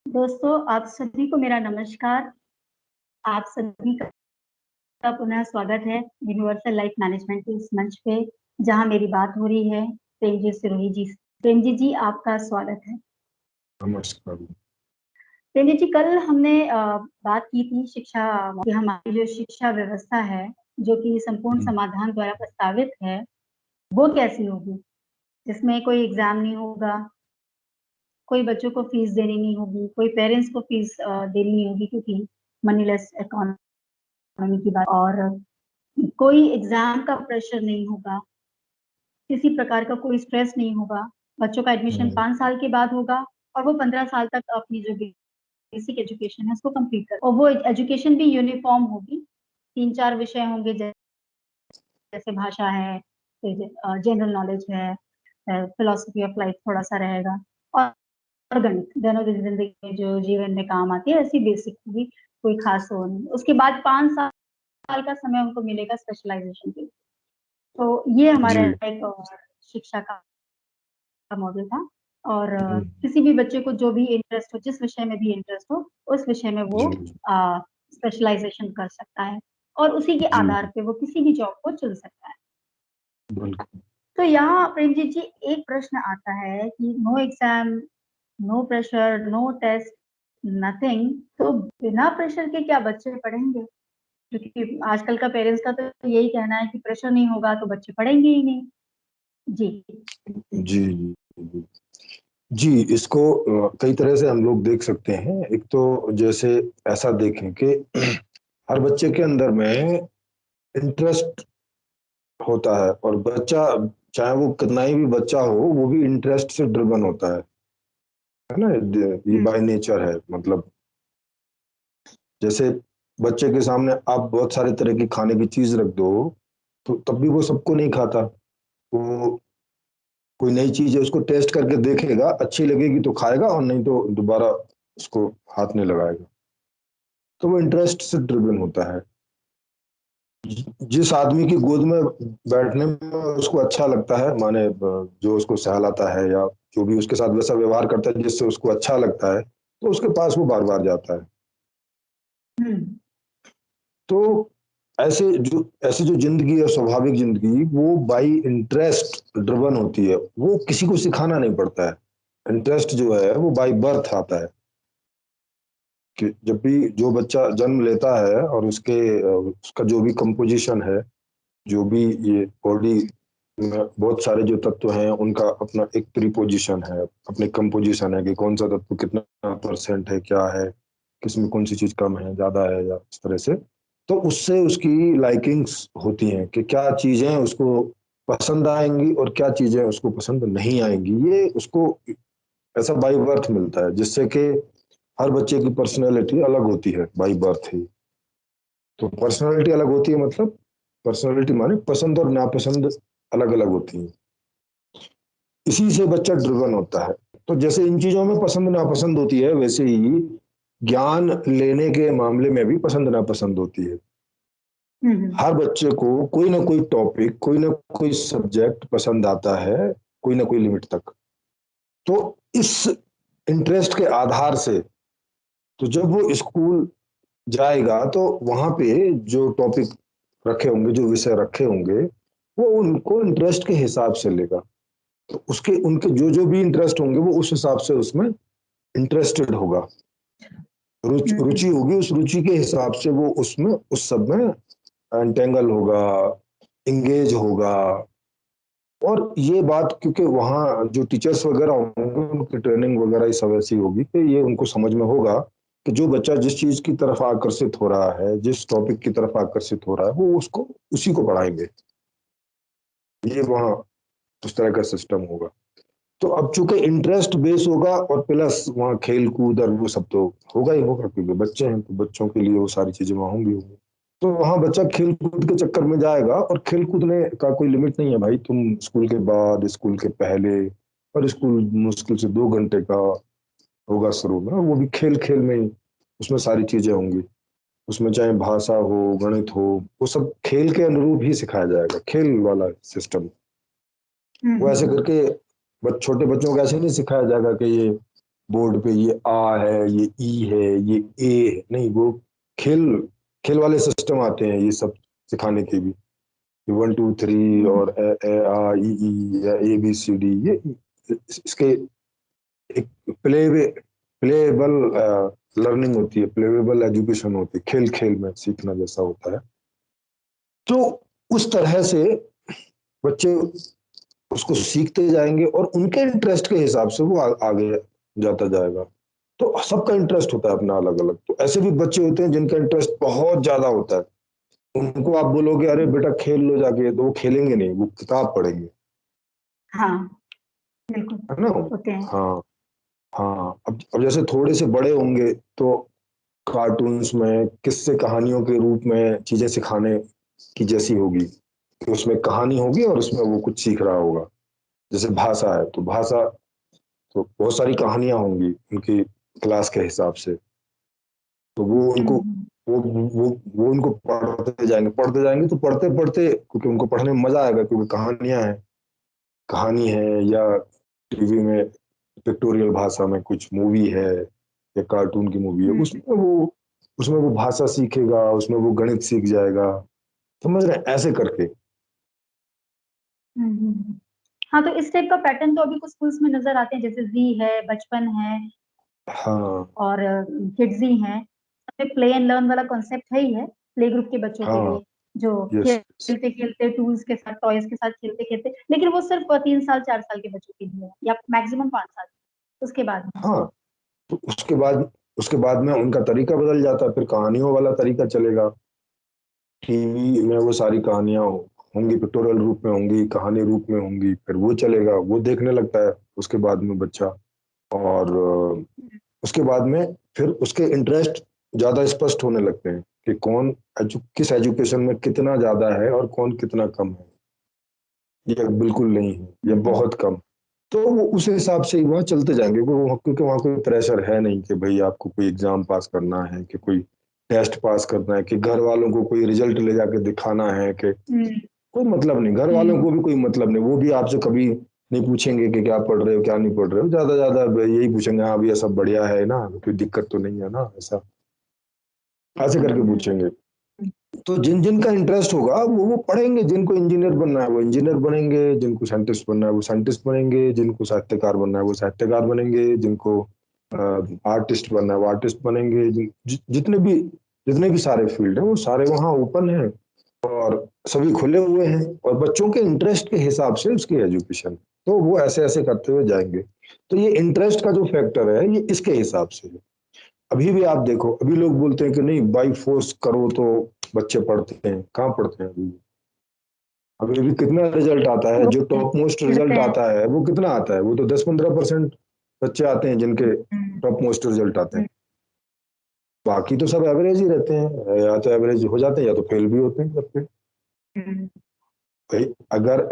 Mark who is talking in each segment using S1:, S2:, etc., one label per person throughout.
S1: दोस्तों, आप सभी को मेरा नमस्कार। आप सभी का पुनः स्वागत है यूनिवर्सल लाइफ मैनेजमेंट के इस मंच पे, जहां मेरी बात हो रही है प्रेमजीत सिरोही जी से। प्रेमजीत जी, आपका स्वागत है।
S2: नमस्कार।
S1: प्रेमजीत जी, कल हमने बात की थी शिक्षा कि हमारी जो शिक्षा व्यवस्था है, जो कि संपूर्ण समाधान द्वारा प्रस्तावित है, वो कैसी होगी, जिसमें कोई एग्जाम नहीं होगा, कोई बच्चों को फीस देनी नहीं होगी, कोई पेरेंट्स को फीस देनी नहीं होगी, क्योंकि मनीलेस इकोनॉमी की बात, और कोई एग्जाम का प्रेशर नहीं होगा, किसी प्रकार का कोई स्ट्रेस नहीं होगा। बच्चों का एडमिशन 5 साल के बाद होगा और वो 15 साल तक अपनी जो बेसिक एजुकेशन है उसको कंप्लीट कर, और वो एजुकेशन भी यूनिफॉर्म होगी। 3-4 विषय होंगे, जैसे भाषा है, जनरल नॉलेज है, फिलोसफी ऑफ लाइफ थोड़ा सा रहेगा, और गणित, दोनों की जिंदगी में जो जीवन में काम आती है, ऐसी बेसिक भी कोई खास हो नहीं। उसके बाद 5 साल का समय उनको मिलेगा स्पेशलाइजेशन के लिए। तो ये हमारा एक शिक्षा का मॉडल था, और किसी भी बच्चे को जो भी इंटरेस्ट हो, जिस विषय में भी इंटरेस्ट हो, उस विषय में वो स्पेशलाइजेशन कर सकता है, और उसी के आधार पे वो किसी भी जॉब को चुन सकता है। तो यहाँ प्रेमजीत जी, एक प्रश्न आता है कि no exam, no pressure, no test, nothing, तो बिना प्रेशर के क्या बच्चे पढ़ेंगे? क्योंकि आजकल का पेरेंट्स का तो यही कहना है कि प्रेशर नहीं होगा तो बच्चे पढ़ेंगे ही नहीं। जी
S2: जी जी, इसको कई तरह से हम लोग देख सकते हैं। एक तो जैसे ऐसा देखें कि हर बच्चे के अंदर में इंटरेस्ट होता है, और बच्चा चाहे वो कितना ही भी बच्चा हो, वो भी इंटरेस्ट से ड्रिवन होता है ना। ये बाय नेचर है। मतलब जैसे बच्चे के सामने आप बहुत सारे तरह की खाने की चीज रख दो, तो तब भी वो सबको नहीं खाता। वो कोई नई चीज है, उसको टेस्ट करके देखेगा, अच्छी लगेगी तो खाएगा, और नहीं तो दोबारा उसको हाथ नहीं लगाएगा। तो वो इंटरेस्ट से ड्रिवन होता है। जिस आदमी की गोद में बैठने में उसको अच्छा लगता है, माने जो उसको सहलाता है, या जो भी उसके साथ वैसा व्यवहार करता है जिससे उसको अच्छा लगता है, तो उसके पास वो बार बार जाता है। तो ऐसे जो जिंदगी है, स्वाभाविक जिंदगी, वो बाई इंटरेस्ट ड्रिवन होती है। वो किसी को सिखाना नहीं पड़ता है। इंटरेस्ट जो है वो बाई बर्थ आता है। कि जब भी जो बच्चा जन्म लेता है, और उसका जो भी कंपोजिशन है, जो भी ये बॉडी में बहुत सारे जो तत्व हैं, उनका अपना एक प्रीपोजिशन है, अपने कंपोजिशन है कि कौन सा तत्व कितना परसेंट है, क्या है, किसमें कौन सी चीज कम है, ज्यादा है, या इस तरह से। तो उससे उसकी लाइकिंग्स होती हैं कि क्या चीजें उसको पसंद आएंगी और क्या चीजें उसको पसंद नहीं आएंगी। ये उसको ऐसा बाई बर्थ मिलता है, जिससे कि हर बच्चे की पर्सनैलिटी अलग होती है बाई बर्थ ही। तो पर्सनैलिटी अलग होती है, मतलब पर्सनैलिटी माने पसंद और नापसंद अलग अलग होती है। इसी से बच्चा ड्रिवन होता है। तो जैसे इन चीजों में पसंद नापसंद होती है, वैसे ही ज्ञान लेने के मामले में भी पसंद नापसंद होती है। हर बच्चे को कोई ना कोई टॉपिक, कोई ना कोई सब्जेक्ट पसंद आता है, कोई ना कोई लिमिट तक। तो इस इंटरेस्ट के आधार से, तो जब वो स्कूल जाएगा, तो वहां पे जो टॉपिक रखे होंगे, जो विषय रखे होंगे, वो उनको इंटरेस्ट के हिसाब से लेगा। तो उसके उनके जो जो भी इंटरेस्ट होंगे, वो उस हिसाब से उसमें इंटरेस्टेड होगा। रुचि होगी, उस रुचि के हिसाब से वो उसमें उस सब में एंटेंगल होगा, इंगेज होगा। और ये बात, क्योंकि वहाँ जो टीचर्स वगैरह होंगे, उनकी ट्रेनिंग वगैरह ये सब ऐसी होगी कि ये उनको समझ में होगा कि जो बच्चा जिस चीज की तरफ आकर्षित हो रहा है, जिस टॉपिक की तरफ आकर्षित हो रहा है, वो उसको उसी को पढ़ाएंगे। ये वहाँ उस तरह का सिस्टम होगा। तो अब चूंकि इंटरेस्ट बेस होगा, और प्लस वहाँ खेल कूद और वो सब तो होगा ही होगा, क्योंकि बच्चे हैं तो बच्चों के लिए वो सारी चीजें वहाँ होंगी। तो वहाँ बच्चा खेल कूद के चक्कर में जाएगा, और खेल कूदने का कोई लिमिट नहीं है भाई। तुम स्कूल के बाद, स्कूल के पहले, और स्कूल मुश्किल से 2 घंटे का होगा शुरू में, वो भी खेल खेल में ही उसमें सारी चीजें होंगी। उसमें चाहे भाषा हो, गणित हो, वो सब खेल के अनुरूप ही सिखाया जाएगा, खेल वाला सिस्टम। वो ऐसे करके छोटे बच्चों को ऐसे नहीं सिखाया जाएगा कि ये बोर्ड पे ये आ है, ये ई है, ये ए है, नहीं, वो खेल खेल वाले सिस्टम आते हैं ये सब सिखाने के भी, 1 2 3
S1: हम्म,
S2: और ए ए आ ई ई या ए बी सी डी, ये इसके एक प्लेबल लर्निंग होती है, प्लेबल एजुकेशन होती है, खेल खेल में सीखना जैसा होता है। तो उस तरह से बच्चे उसको सीखते जाएंगे और उनके इंटरेस्ट के हिसाब से वो आगे जाता जाएगा। तो सबका इंटरेस्ट होता है अपना अलग अलग। तो ऐसे भी बच्चे होते हैं जिनका इंटरेस्ट बहुत ज्यादा होता है, उनको आप बोलोगे अरे बेटा खेल लो जाके, तो वो खेलेंगे नहीं, वो किताब पढ़ेंगे।
S1: हाँ बिल्कुल
S2: है ना?
S1: होते हैं।
S2: हाँ हाँ। अब जैसे थोड़े से बड़े होंगे तो कार्टून्स में किस्से कहानियों के रूप में चीजें सिखाने की जैसी होगी, कि उसमें कहानी होगी और उसमें वो कुछ सीख रहा होगा। जैसे भाषा है तो भाषा, तो बहुत सारी कहानियां होंगी उनकी क्लास के हिसाब से। तो वो उनको
S1: हम्म,
S2: वो उनको पढ़ते जाएंगे, तो पढ़ते पढ़ते, क्योंकि उनको पढ़ने में मजा आएगा, क्योंकि कहानियां हैं, कहानी है, या टीवी में पिक्टोरियल भाषा में कुछ मूवी है या कार्टून की मूवी है,
S1: हम्म,
S2: उसमें वो भाषा सीखेगा, उसमें वो गणित सीख जाएगा। समझ रहे हैं? ऐसे करके।
S1: हम्म। हाँ तो इस टाइप का पैटर्न तो अभी कुछ स्कूल्स में नजर आते हैं, जैसे जी है, बचपन है
S2: हाँ
S1: और किड्स ही हैं। प्ले एंड लर्न वाला कॉन्सेप्ट है ही है प्ले ग्रुप के बच्चों के
S2: हाँ।
S1: लिए, जो
S2: यस।
S1: खेलते खेलते टूल्स के साथ, टॉयज के साथ खेलते खेलते, लेकिन वो सिर्फ 3 साल 4 साल के बच्चों के लिए है, या मैक्सिमम 5 साल, उसके बाद नहीं।
S2: हाँ। तो उसके बाद में उनका तरीका बदल जाता है, फिर कहानियों वाला तरीका चलेगा। टीवी में वो सारी कहानियां होंगी, पिक्टोरियल रूप में होंगी, कहानी रूप में होंगी, फिर वो चलेगा, वो देखने लगता है उसके बाद में बच्चा। और उसके बाद में फिर उसके इंटरेस्ट ज्यादा स्पष्ट होने लगते हैं, कि कौन किस एजुकेशन में कितना ज्यादा है और कौन कितना कम है, या बिल्कुल नहीं है, या
S1: हम्म,
S2: बहुत कम। तो वो उस हिसाब से ही वहाँ चलते जाएंगे, क्योंकि वहाँ कोई प्रेशर है नहीं कि भाई आपको कोई एग्जाम पास करना है, कि कोई टेस्ट पास करना है, कि घर वालों को कोई रिजल्ट ले जाके दिखाना है, कि
S1: हम्म,
S2: कोई मतलब नहीं, घर वालों
S1: हम्म,
S2: को भी कोई मतलब नहीं, वो भी आपसे कभी नहीं पूछेंगे कि क्या पढ़ रहे हो क्या नहीं पढ़ रहे हो, ज्यादा ज्यादा यही पूछेंगे, हाँ भैया सब बढ़िया है ना, कोई दिक्कत तो नहीं है ना, ऐसा ऐसे करके
S1: हम्म,
S2: पूछेंगे। तो जिन जिन का इंटरेस्ट होगा वो पढ़ेंगे, जिनको इंजीनियर बनना है वो इंजीनियर बनेंगे, जिनको साइंटिस्ट बनना है वो साइंटिस्ट बनेंगे, जिनको साहित्यकार बनना है वो साहित्यकार बनेंगे, जिनको आर्टिस्ट बनना है वो आर्टिस्ट बनेंगे, जितने भी सारे फील्ड हैं वो सारे वहाँ ओपन हैं, और सभी खुले हुए हैं, और बच्चों के इंटरेस्ट के हिसाब से उसकी एजुकेशन, तो वो ऐसे ऐसे करते हुए जाएंगे। तो ये इंटरेस्ट का जो फैक्टर है ये इसके हिसाब से है। अभी भी आप देखो, अभी लोग बोलते हैं कि नहीं बाई फोर्स करो तो बच्चे पढ़ते हैं, कहाँ पढ़ते हैं अभी? अभी भी कितना रिजल्ट आता है,
S1: वो
S2: जो टॉप मोस्ट
S1: चिढ़ते
S2: रिजल्ट
S1: हैं।
S2: आता है वो कितना आता है? वो तो 10-15% बच्चे आते हैं जिनके
S1: हम्म,
S2: टॉप मोस्ट रिजल्ट आते हैं।
S1: हम्म,
S2: बाकी तो सब एवरेज ही रहते हैं, या तो एवरेज हो जाते हैं या तो फेल भी होते हैं सबके।
S1: हम्म,
S2: भाई अगर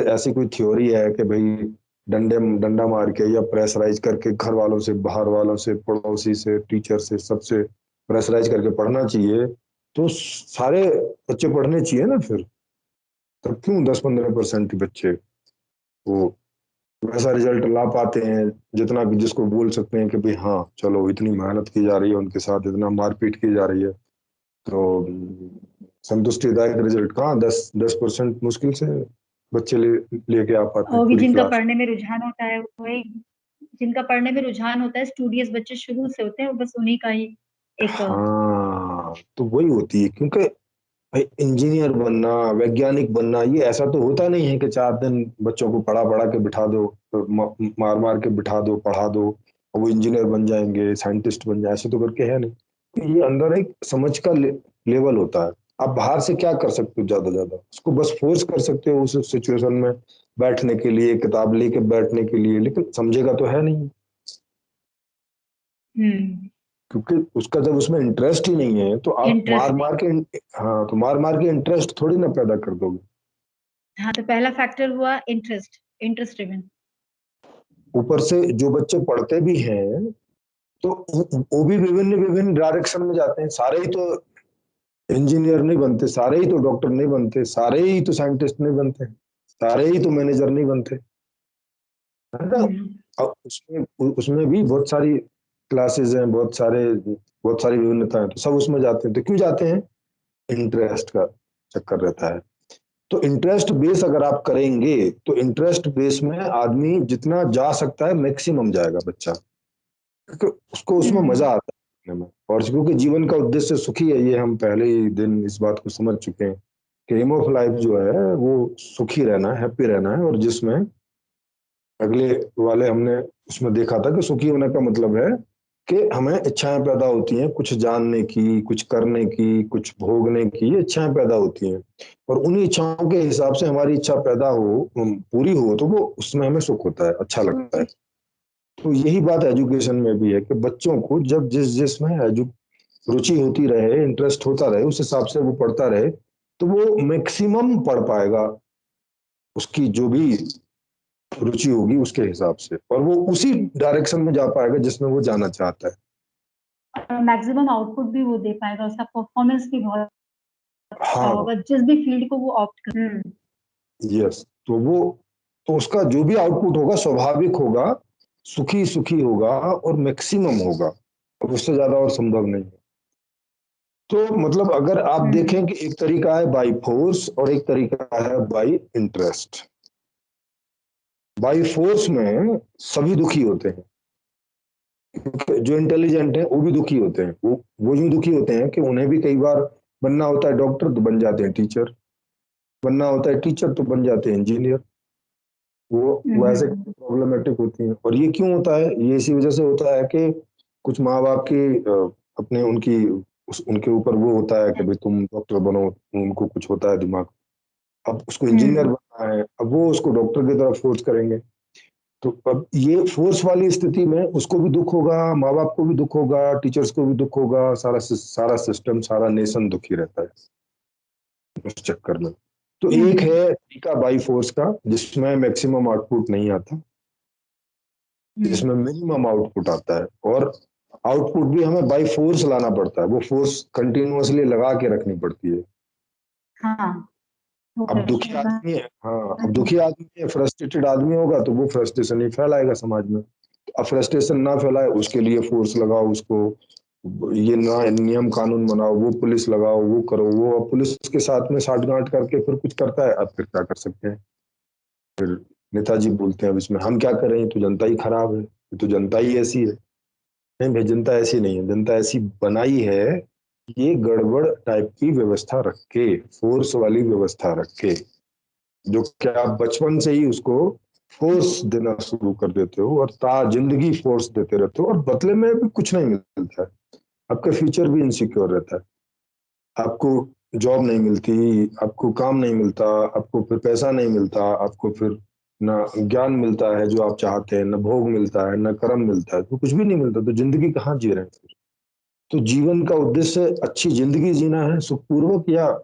S2: ऐसी कोई थ्योरी है कि भाई डंडा मार के या प्रेशराइज करके घर वालों से, बाहर वालों से, पड़ोसी से, टीचर से, सबसे प्रेशराइज करके पढ़ना चाहिए, तो सारे बच्चे पढ़ने चाहिए ना फिर। तब क्यों 10-15% बच्चे वो वैसा रिजल्ट ला पाते हैं, जितना कि जिसको बोल सकते हैं कि भाई हाँ चलो इतनी मेहनत की जा रही है, उनके साथ इतना मारपीट की जा रही है, तो संतुष्टिदायक रिजल्ट कहाँ, 10% मुश्किल से बच्चे लेके आ पाते हैं
S1: और भी
S2: पूरी
S1: जिनका
S2: क्लास।
S1: पढ़ने में रुझान होता है, वही जिनका पढ़ने में रुझान होता है, स्टूडियस बच्चे शुरू से होते हैं, वो बस उन्हीं का ही एक
S2: हाँ तो वही होती है, क्योंकि भाई इंजीनियर बनना, वैज्ञानिक बनना, ये ऐसा तो होता नहीं है कि 4 दिन बच्चों को पढ़ा पढ़ा के बिठा दो, मार मार के बिठा दो, पढ़ा दो, और वो इंजीनियर बन जाएंगे, साइंटिस्ट बन जाए, ऐसे तो करके है नहीं। तो ये अंदर एक समझ का लेवल होता है। आप बाहर से क्या कर सकते हो? ज्यादा ज्यादा उसको बस फोर्स कर सकते हो उस सिचुएशन में बैठने के लिए, किताब लेके बैठने के लिए, लेकिन समझेगा तो है नहीं,
S1: हम्म
S2: क्योंकि उसका जब उसमें इंटरेस्ट ही नहीं है, तो आप मार
S1: इंटरेस्ट नहीं।
S2: मार के, हाँ तो मार मार के इंटरेस्ट थोड़ी ना पैदा कर दोगे।
S1: हाँ तो पहला फैक्टर हुआ इंटरेस्ट, इंटरेस्ट ड्रिवन।
S2: ऊपर से जो बच्चे पढ़ते भी हैं तो वो भी विभिन्न विभिन्न डायरेक्शन में जाते हैं, सारे ही तो इंजीनियर नहीं बनते, सारे ही तो डॉक्टर नहीं बनते, सारे ही तो साइंटिस्ट नहीं बनते, सारे ही तो मैनेजर नहीं बनते, है ना? अब उसमें उसमें भी बहुत सारी क्लासेस हैं, बहुत सारी विभिन्नता है, तो सब उसमें जाते हैं। तो क्यों जाते हैं? इंटरेस्ट का चक्कर रहता है। तो इंटरेस्ट बेस अगर आप करेंगे तो इंटरेस्ट बेस में आदमी जितना जा सकता है मैक्सिमम जाएगा बच्चा, क्योंकि उसको उसमें मजा आता है करने में। और क्योंकि जीवन का उद्देश्य सुखी है, ये हम पहले ही दिन इस बात को समझ चुके हैं कि एम ऑफ लाइफ जो है वो सुखी रहना है, हैप्पी रहना है। और जिसमें अगले वाले हमने उसमें देखा था कि सुखी होने का मतलब है कि हमें इच्छाएं पैदा होती हैं, कुछ जानने की, कुछ करने की, कुछ भोगने की इच्छाएं पैदा होती हैं। और उन्हीं इच्छाओं के हिसाब से हमारी इच्छा पैदा हो, पूरी हो, तो वो उसमें हमें सुख होता है, अच्छा लगता है। तो यही बात एजुकेशन में भी है कि बच्चों को जब जिस जिसमें रुचि होती रहे, इंटरेस्ट होता रहे, उस हिसाब से वो पढ़ता रहे, तो वो मैक्सिमम पढ़ पाएगा, उसकी जो भी रुचि होगी उसके हिसाब से, और वो उसी डायरेक्शन में जा पाएगा जिसमें वो जाना चाहता है।
S1: और मैक्सिमम आउटपुट भी वो दे पाएगा, उसका परफॉर्मेंस भी बहुत अच्छा
S2: हाँ।
S1: होगा जिस भी फील्ड को वो ऑप्ट कर।
S2: यस। तो उसका जो भी आउटपुट होगा स्वाभाविक होगा, सुखी सुखी होगा और मैक्सिमम होगा, और उससे ज्यादा और संभव नहीं है। तो मतलब अगर आप देखें कि एक तरीका है बाई फोर्स और एक तरीका है बाई इंटरेस्ट। बाई फोर्स में सभी दुखी होते हैं, क्योंकि जो इंटेलिजेंट है वो भी दुखी होते हैं। वो यूं दुखी होते हैं कि उन्हें भी कई बार बनना होता है डॉक्टर तो बन जाते हैं टीचर, बनना होता है टीचर तो बन जाते हैं इंजीनियर। वो ऐसे प्रॉब्लमेटिक होती हैं। और ये क्यों होता है? ये इसी वजह से होता है कि कुछ माँ बाप की अपने उनके ऊपर वो होता है कि भाई तुम डॉक्टर बनो, उनको कुछ होता है दिमाग, अब उसको इंजीनियर बनना है, अब वो उसको डॉक्टर की तरफ फोर्स करेंगे। तो अब ये फोर्स वाली स्थिति में उसको भी दुख होगा, माँ बाप को भी दुख होगा, टीचर्स को भी दुख होगा, सारा सिस्टम, सारा नेशन दुखी रहता है उस चक्कर में। तो एक है तरीका बाई फोर्स का जिसमें मैक्सिमम आउटपुट नहीं आता, जिसमें मिनिमम आउटपुट आता है। और आउटपुट भी हमें बाई फोर्स लाना पड़ता है, वो फोर्स कंटिन्यूअसली लगा के रखनी पड़ती है।
S1: हाँ, वो
S2: अब दुखी
S1: प्रेशर बना।
S2: आदमी है, हाँ, अब दुखी आदमी है, फ्रस्ट्रेटेड आदमी होगा तो वो फ्रस्ट्रेशन ही फैलाएगा समाज में। अब फ्रस्ट्रेशन ना फैलाए उसके लिए फोर्स लगाओ उसको, ये ना नियम कानून बनाओ, वो पुलिस लगाओ, वो करो, वो अब पुलिस के साथ में साठगांठ करके फिर कुछ करता है, अब फिर क्या कर सकते हैं? फिर नेताजी बोलते हैं अब इसमें हम क्या करें, ये तो जनता ही खराब है, ये तो जनता ही ऐसी है। नहीं भाई, जनता ऐसी नहीं है, जनता ऐसी बनाई है, ये गड़बड़ टाइप की व्यवस्था रख के, फोर्स वाली व्यवस्था रख के, जो कि आप बचपन से ही उसको फोर्स देना शुरू कर देते हो और ता जिंदगी फोर्स देते रहते हो, और बदले में भी कुछ नहीं मिलता है। आपका फ्यूचर भी इनसिक्योर रहता है, आपको जॉब नहीं मिलती, आपको काम नहीं मिलता, आपको फिर पैसा नहीं मिलता, आपको फिर ना ज्ञान मिलता है जो आप चाहते हैं, न भोग मिलता है, न कर्म मिलता है, तो कुछ भी नहीं मिलता, तो जिंदगी कहाँ जी रहे हैं फिर? तो जीवन का उद्देश्य अच्छी जिंदगी जीना है सुखपूर्वक, या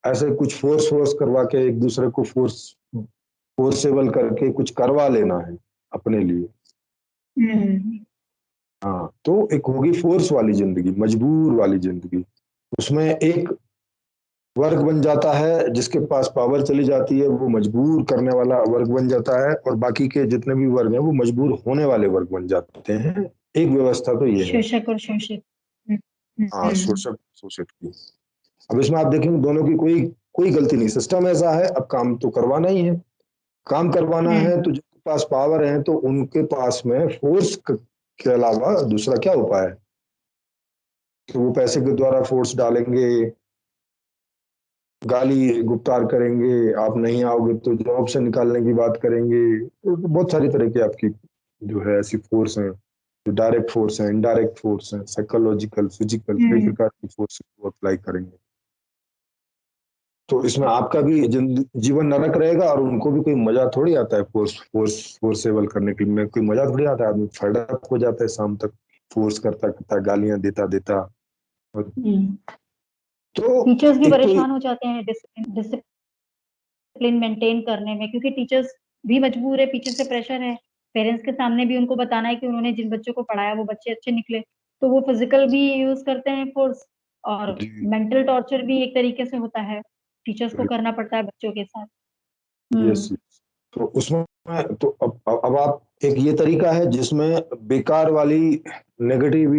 S2: ऐसे कुछ फोर्स फोर्स करवा के एक दूसरे को फोर्सेबल करके कुछ करवा लेना है अपने लिए? हाँ, तो एक होगी फोर्स वाली जिंदगी, मजबूर वाली जिंदगी। उसमें एक वर्ग बन जाता है, जिसके पास पावर चली जाती है वो मजबूर करने वाला वर्ग बन जाता है, और बाकी के जितने भी वर्ग हैं वो मजबूर होने वाले वर्ग बन जाते हैं। एक व्यवस्था तो ये है।
S1: शोषक और शोषित।
S2: हाँ, शोषक शोषित की। अब इसमें आप देखेंगे दोनों की कोई कोई गलती नहीं, सिस्टम ऐसा है, अब काम तो करवाना ही है। काम करवाना है तो जिनके पास पावर है तो उनके पास में फोर्स के अलावा दूसरा क्या उपाय है? तो वो पैसे के द्वारा फोर्स डालेंगे, गाली गुप्तार करेंगे, आप नहीं आओगे तो जॉब से निकालने की बात करेंगे। तो बहुत सारी तरह की आपकी जो है ऐसी फोर्स हैं, जो डायरेक्ट फोर्स है, इनडायरेक्ट फोर्स है, साइकोलॉजिकल, फिजिकल, कई प्रकार की फोर्स को अप्लाई करेंगे। तो इसमें आपका भी जीवन नरक रहेगा, और उनको भी कोई मजा थोड़ी आता है फोर्सेबल करने के लिए, में कोई मजा थोड़ी आता है, आदमी फेड अप हो जाता है शाम तक, फोर्स करता करता, गालियां देता देता। और तो
S1: टीचर्स भी
S2: एक तो
S1: परेशान हो जाते हैं डिसिप्लिन मेंटेन करने में, क्योंकि टीचर्स भी मजबूर है, पीछे से प्रेशर है, पेरेंट्स के सामने भी उनको बताना है कि उन्होंने जिन बच्चों को पढ़ाया वो बच्चे अच्छे निकले, तो वो फिजिकल भी यूज करते हैं फोर्स, और
S2: जी,
S1: मेंटल टॉर्चर भी एक तरीके से होता है, टीचर्स को करना पड़ता है बच्चों के साथ।
S2: यस, तो उसमें तो अब आप, एक ये तरीका है जिसमें बेकार वाली नेगेटिव,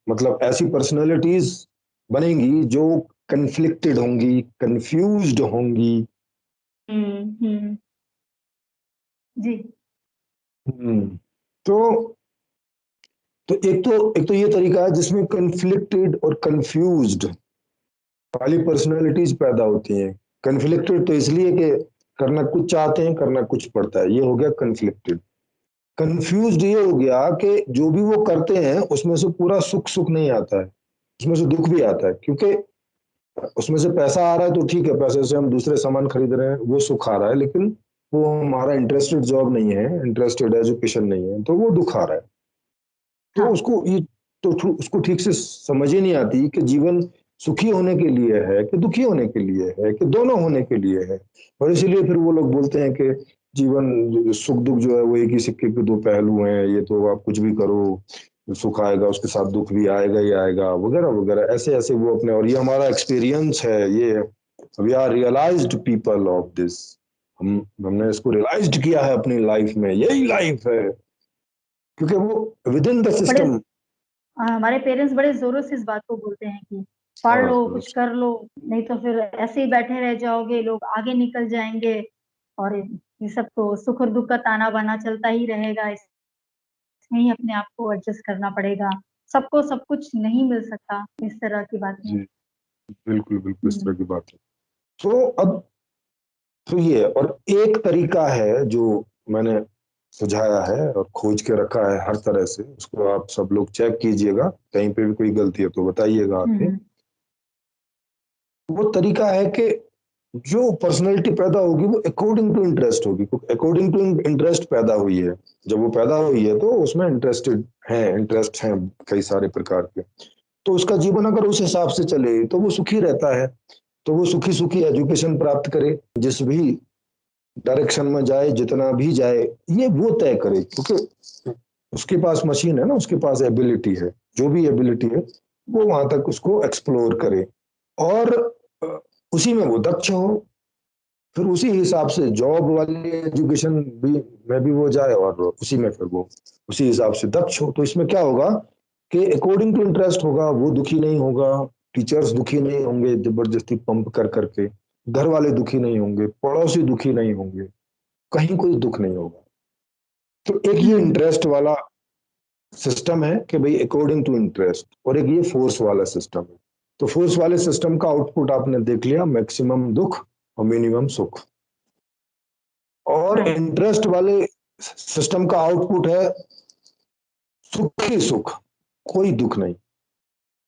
S2: मतलब ऐसी पर्सनालिटीज बनेंगी जो कन्फ्लिक्टेड होंगी, कंफ्यूज्ड होंगी।
S1: हम्म। जी।
S2: हम्म। तो एक तो ये तरीका है जिसमें कन्फ्लिक्टेड और कंफ्यूज्ड वाली पर्सनालिटीज पैदा होती हैं। कन्फ्लिक्टेड तो इसलिए कि करना कुछ चाहते हैं, करना कुछ पड़ता है, ये हो गया कन्फ्लिक्टेड। कंफ्यूज्ड ये हो गया कि जो भी वो करते हैं उसमें से पूरा सुख सुख नहीं आता है, उसमें से दुख भी आता है। क्योंकि उसमें से पैसा आ रहा है तो ठीक है, पैसे से हम दूसरे सामान खरीद रहे हैं, वो सुख आ रहा है, लेकिन वो हमारा इंटरेस्टेड जॉब नहीं है, इंटरेस्टेड एजुकेशन नहीं है, तो वो दुख आ रहा है। तो
S1: हाँ
S2: उसको ये, तो उसको ठीक से समझ ही नहीं आती कि जीवन सुखी होने के लिए है कि दुखी होने के लिए है कि दोनों होने के लिए है। और इसीलिए फिर वो लोग बोलते हैं कि जीवन, सुख दुख जो है वो एक ही सिक्के के दो पहलू हैं, ये तो आप कुछ भी करो, सुख आएगा उसके साथ दुख भी आएगा ही आएगा, वगैरह वगैरह, ऐसे ऐसे वो अपने, और ये हमारा एक्सपीरियंस है, ये we are realised people of this. हमने इसको रियलाइज्ड किया है अपनी लाइफ में, यही लाइफ है, क्योंकि वो विद इन द
S1: बड़े
S2: सिस्टम।
S1: हमारे पेरेंट्स बड़े जोरों से इस बात को बोलते हैं कि पढ़ लो,
S2: हाँ
S1: कुछ कर लो, नहीं तो फिर ऐसे ही बैठे रह जाओगे, लोग आगे निकल जाएंगे। और ये सब तो सुख और दुख का ताना बाना चलता ही रहेगा, इसमें ही अपने आप को एडजस्ट करना पड़ेगा, सबको सब कुछ नहीं मिल सकता, इस तरह की बातें।
S2: जी, बिल्कुल बिल्कुल इस
S1: हम्म।
S2: तरह की बात है। तो अब, तो ये, और एक तरीका है जो मैंने सुझाया है और खोज के रखा है हर तरह से, उसको आप सब लोग चेक कीजिएगा, कहीं पे भी कोई गलती है तो बताइएगा आके।
S1: हम्म।
S2: वो तरीका है कि जो पर्सनैलिटी पैदा होगी वो अकॉर्डिंग टू इंटरेस्ट होगी, अकॉर्डिंग टू इंटरेस्ट पैदा हुई है। जब वो पैदा हुई है तो उसमें इंटरेस्टेड है, इंटरेस्ट हैं कई सारे प्रकार के, तो उसका जीवन अगर उस हिसाब से चले तो वो सुखी रहता है। तो वो सुखी सुखी एजुकेशन प्राप्त करे, जिस भी डायरेक्शन में जाए, जितना भी जाए, ये वो तय करे, क्योंकि उसके पास मशीन है ना, उसके पास एबिलिटी है, जो भी एबिलिटी है वो वहां तक उसको एक्सप्लोर करे, और अ, उसी में वो दक्ष हो, फिर उसी हिसाब से जॉब वाली एजुकेशन भी में भी वो जाए, और उसी में फिर वो उसी हिसाब से दक्ष हो। तो इसमें क्या होगा कि अकॉर्डिंग टू इंटरेस्ट होगा, वो दुखी नहीं होगा, टीचर्स दुखी नहीं होंगे जबरदस्ती पंप कर करके, घर वाले दुखी नहीं होंगे, पड़ोसी दुखी नहीं होंगे, कहीं कोई दुख नहीं होगा। तो एक ये
S1: हम्म।
S2: इंटरेस्ट वाला सिस्टम है कि भाई अकॉर्डिंग टू इंटरेस्ट, और एक ये फोर्स वाला सिस्टम है। तो फोर्स वाले सिस्टम का आउटपुट आपने देख लिया, मैक्सिमम दुख और मिनिमम सुख। और
S1: राइट।
S2: इंटरेस्ट वाले सिस्टम का आउटपुट है सुख ही सुख, कोई दुख नहीं।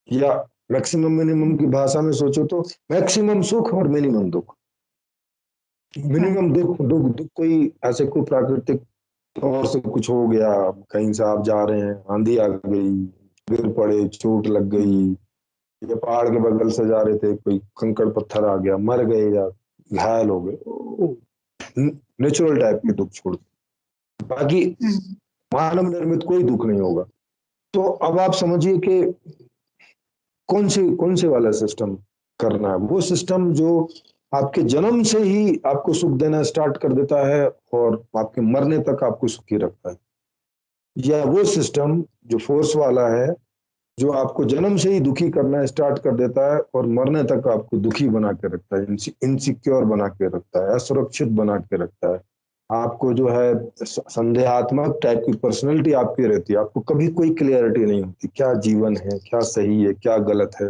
S2: या मैक्सिमम मिनिमम की भाषा में सोचो तो मैक्सिमम सुख और मिनिमम दुख।
S1: हाँ।
S2: मिनिमम दुख, दुख कोई ऐसे कोई प्राकृतिक तौर से कुछ हो गया, कहीं से आप जा रहे हैं, आंधी आ गई, गिर पड़े, चोट लग गई, या पहाड़ के बगल से जा रहे थे, कोई कंकड़ पत्थर आ गया, मर गए या घायल हो गए, नेचुरल टाइप के दुख छोड़, बाकी
S1: हम्म।
S2: मानव निर्मित कोई दुख नहीं होगा। तो अब आप समझिए कि कौन से वाला सिस्टम करना है, वो सिस्टम जो आपके जन्म से ही आपको सुख देना स्टार्ट कर देता है और आपके मरने तक आपको सुखी रखता है, या वो सिस्टम जो फोर्स वाला है, जो आपको जन्म से ही दुखी करना स्टार्ट कर देता है और मरने तक आपको दुखी बना के रखता है, इनसिक्योर बना के रखता है, असुरक्षित बना के रखता है, आपको जो है संदेहात्मक टाइप की पर्सनैलिटी आपकी रहती है, आपको कभी कोई क्लियरिटी नहीं होती, क्या जीवन है, क्या सही है, क्या गलत है।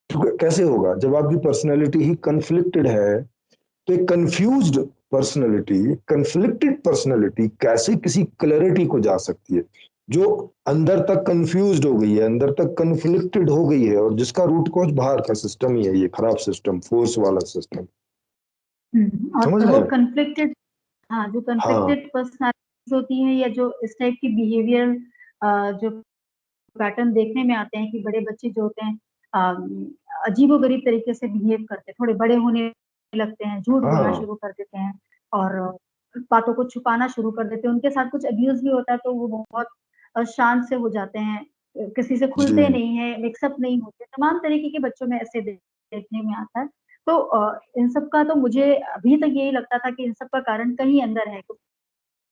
S2: तो कैसे होगा जब आपकी पर्सनैलिटी ही कन्फ्लिक्टेड है? तो एक कंफ्यूज्ड पर्सनैलिटी, कंफ्लिक्टेड पर्सनैलिटी कैसे किसी क्लैरिटी को जा सकती है, जो अंदर तक कंफ्यूज्ड हो गई है, अंदर तक कंफ्लिक्टेड हो गई है, और जिसका रूट कॉज बाहर का सिस्टम ही है, ये खराब सिस्टम, फोर्स वाला सिस्टम। समझ
S1: और
S2: रहे
S1: वो
S2: हैं?
S1: कन्फ्लिक्टेड, हाँ, जो
S2: हाँ
S1: कन्फ्लिक्टेड पर्सनालिटीज होती हैं, या जो इस टाइप की बिहेवियर जो पैटर्न देखने में आते हैं कि बड़े बच्चे जो होते हैं अजीबोगरीब तरीके से बिहेव करते हैं, थोड़े बड़े होने लगते हैं, झूठ बोलना
S2: हाँ
S1: शुरू कर देते हैं, और बातों को छुपाना शुरू कर देते हैं, उनके साथ कुछ अब्यूज भी होता है तो वो बहुत शांत से हो जाते हैं, किसी से खुलते
S2: जी।
S1: नहीं है, मिक्सअप नहीं होते, तमाम तरीके के बच्चों में ऐसे देखने में आता है। तो इन सब का तो मुझे अभी तक यही लगता था कि इन सब का कारण कहीं अंदर है, कुछ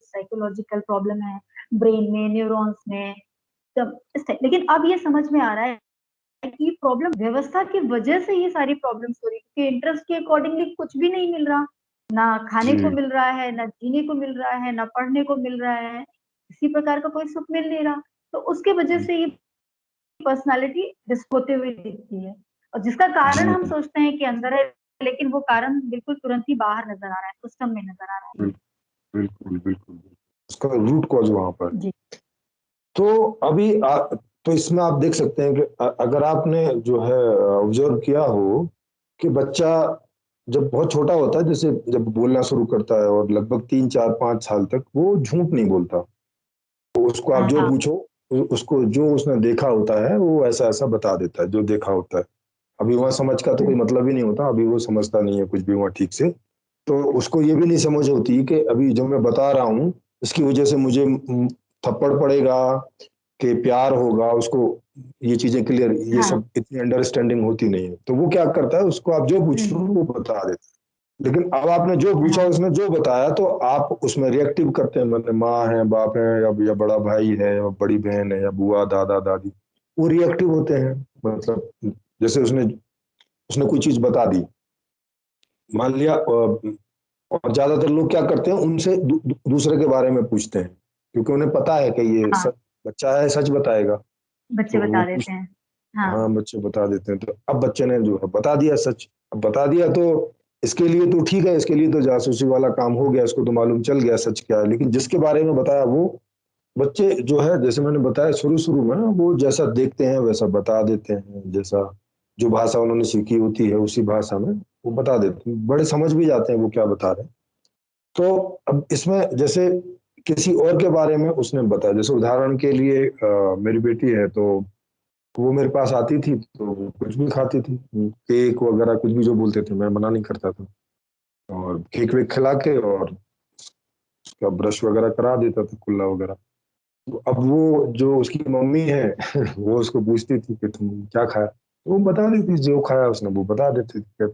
S1: साइकोलॉजिकल प्रॉब्लम है ब्रेन में, न्यूरॉन्स में, तब लेकिन अब ये समझ में आ रहा है कि प्रॉब्लम व्यवस्था की वजह से ये सारी प्रॉब्लम्स हो रही है, क्योंकि इंटरेस्ट के अकॉर्डिंगली कुछ भी नहीं मिल रहा, ना खाने को
S2: जी
S1: मिल रहा है, ना जीने को मिल रहा है, ना पढ़ने को मिल रहा है, किसी प्रकार का कोई सुख मिल नहीं रहा। तो उसके वजह से ये पर्सनालिटी डिस्क होते हुए दिखती है, और जिसका कारण
S2: जी
S1: हम सोचते हैं कि अंदर है, लेकिन वो कारण बिल्कुल तुरंत ही बाहर नजर आ रहा है, सिस्टम में नजर आ रहा
S2: बिल्कुल बिल्कुल उसका रूट कॉज वहां पर।
S1: है। जी।
S2: तो अभी तो इसमें आप देख सकते हैं कि अगर आपने जो है ऑब्जर्व किया हो कि बच्चा जब बहुत छोटा होता है, जैसे जब बोलना शुरू करता है और लगभग 3 4 5 साल तक वो झूठ नहीं बोलता, तो उसको आप जो
S1: हाँ।
S2: पूछो उसको जो उसने देखा होता है वो ऐसा ऐसा बता देता है जो देखा होता है। अभी वहाँ समझ का तो कोई मतलब ही नहीं होता, अभी वो समझता नहीं है कुछ भी वहाँ ठीक से। तो उसको ये भी नहीं समझ होती कि अभी जो मैं बता रहा हूँ इसकी वजह से मुझे थप्पड़ पड़ेगा कि प्यार होगा उसको, ये चीजें क्लियर, ये
S1: हाँ।
S2: सब इतनी अंडरस्टैंडिंग होती नहीं है। तो वो क्या करता है, उसको आप जो पूछो वो बता देता है। लेकिन अब आपने जो पूछा
S1: हाँ।
S2: उसने जो बताया तो आप उसमें रिएक्टिव करते हैं, मतलब माँ है, बाप है, या बड़ा भाई है, या बड़ी बहन है, या बुआ, दादा, दादी, वो रिएक्टिव होते हैं। मतलब जैसे उसने उसने कोई चीज बता दी, मान लिया, और ज्यादातर लोग क्या करते हैं उनसे दूसरे के बारे में पूछते हैं, क्योंकि उन्हें पता है कि ये
S1: हाँ,
S2: बच्चा है सच बताएगा।
S1: बच्चे
S2: तो वो
S1: बता
S2: पूछ
S1: देते हैं। हाँ।
S2: हाँ बच्चे बता देते हैं। तो अब बच्चे ने जो है बता दिया सच, अब बता दिया तो इसके लिए तो ठीक है, इसके लिए तो जासूसी वाला काम हो गया, इसको तो मालूम चल गया सच क्या है। लेकिन जिसके बारे में बताया वो बच्चे जो है, जैसे मैंने बताया शुरू शुरू में, वो जैसा देखते हैं वैसा बता देते हैं, जैसा जो भाषा उन्होंने सीखी होती है उसी भाषा में वो बता देते हैं, बड़े समझ भी जाते हैं वो क्या बता रहे हैं। तो अब इसमें जैसे किसी और के बारे में उसने बताया, जैसे उदाहरण के लिए मेरी बेटी है, तो वो मेरे पास आती थी तो वो कुछ भी खाती थी, केक वगैरह कुछ भी जो बोलते थे मैं मना नहीं करता था, और केक वेक खिला के और उसका ब्रश वगैरह करा देता था, कुल्ला वगैरह। तो अब वो जो उसकी मम्मी है वो उसको पूछती थी कि तुम क्या खाया, तो वो बता देती थी, जो खाया उसने वो बता देती थी कि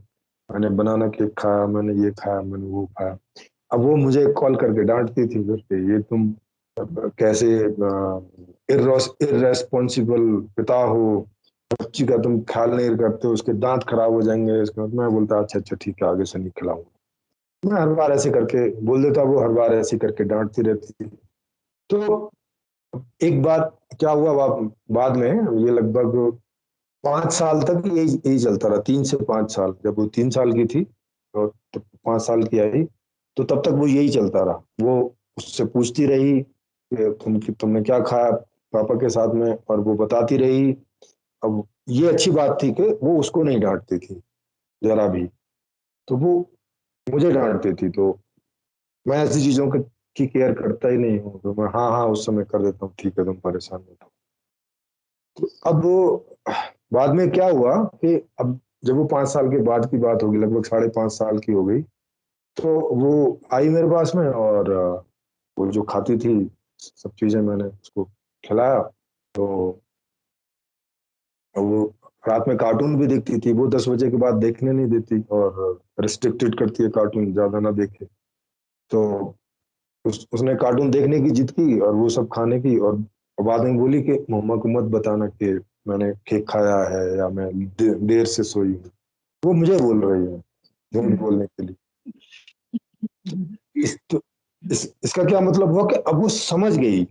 S2: मैंने बनाना केक खाया, मैंने ये खाया, मैंने वो खाया। अब वो मुझे कॉल करके डांटती थी फिर कि ये तुम कैसे इर्रेस्पॉन्सिबल पिता हो, बच्ची का तुम ख्याल नहीं करते हो, उसके दांत खराब हो जाएंगे। इसके बाद मैं बोलता अच्छा अच्छा ठीक है, आगे से नहीं खिलाऊंगा। मैं हर बार ऐसे करके बोल देता, वो हर बार ऐसे करके डांटती रहती थी। तो एक बार क्या हुआ, बाद में, ये लगभग 5 साल तक यही यही चलता रहा, 3 से 5 साल। जब वो 3 साल की थी और 5 साल की आई, तो तब तक वो यही चलता रहा। वो उससे पूछती रही कि तुमने क्या खाया पापा के साथ में, और वो बताती रही। अब ये अच्छी बात थी कि वो उसको नहीं डांटती थी जरा भी, तो वो मुझे डांटती थी। तो मैं ऐसी चीजों की केयर करता ही नहीं हूँ, तो मैं हाँ हाँ उस समय कर देता हूँ, ठीक है तुम परेशान मत हो। तो अब वो बाद में क्या हुआ कि अब जब वो 5 साल के बाद की बात होगी, लगभग 5.5 साल की हो गई, तो वो आई मेरे पास में, और वो जो खाती थी सब चीजें मैंने उसको खिलाया। तो वो रात में कार्टून भी देखती थी, वो 10 बजे के बाद देखने नहीं देती और रिस्ट्रिक्टेड करती है, कार्टून ज्यादा ना देखे। तो उसने कार्टून देखने की जिद की और वो सब खाने की, और बाद में बोली कि मम्मा को मत बताना कि मैंने केक खाया है या मैं देर से सोई हूँ। वो मुझे बोल रही है झूठ बोलने के लिए। इस, तो, इसका क्या मतलब हुआ कि अब वो समझ गई,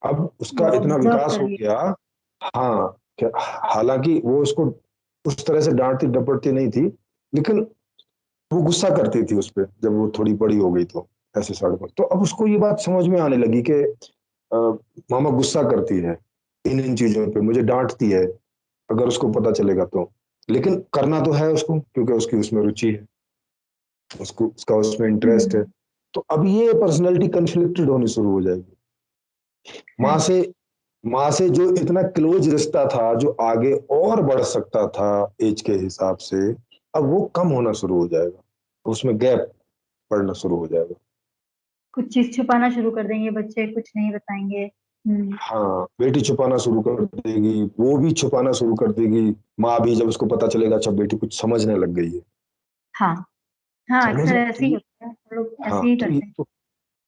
S2: अब उसका
S1: वो
S2: इतना
S1: ऑब्जर्व
S2: विकास
S1: कर
S2: हो
S1: लिया।
S2: गया। हाँ, हालांकि वो उसको उस तरह से डांटती डपटती नहीं थी, लेकिन वो गुस्सा करती थी उस पर जब वो थोड़ी बड़ी हो गई, तो ऐसे साढ़े पाँच। तो अब उसको ये बात समझ में आने लगी कि अ, मामा गुस्सा करती है इन इन चीजों पे, मुझे डांटती है, अगर उसको पता चलेगा तो। लेकिन करना तो है उसको, क्योंकि उसकी उसमें रुचि है, उसको उसका उसमें इंटरेस्ट है।
S1: हम्म।
S2: तो अब ये पर्सनैलिटी कंफ्लिक्टेड होनी शुरू हो जाएगी। माँ
S1: हम्म।
S2: से माँ से जो इतना क्लोज रिश्ता था, जो आगे और बढ़ सकता था एज के हिसाब से, अब वो कम होना शुरू हो जाएगा, उसमें गैप पड़ना शुरू हो जाएगा।
S1: कुछ चीज छुपाना शुरू कर देंगे बच्चे, कुछ नहीं बताएंगे। हम्म।
S2: हाँ, बेटी छुपाना शुरू कर देगी, वो भी छुपाना शुरू कर देगी। माँ भी, जब उसको पता चलेगा अच्छा बेटी कुछ समझने लग गई है।
S1: हाँ। हाँ,
S2: समझ
S1: अक्सर
S2: रहे हो? तो
S1: ऐसे ही
S2: ये,
S1: होता है, हम लोग
S2: हाँ
S1: ऐसे ही
S2: तो ये
S1: करते हैं।
S2: तो,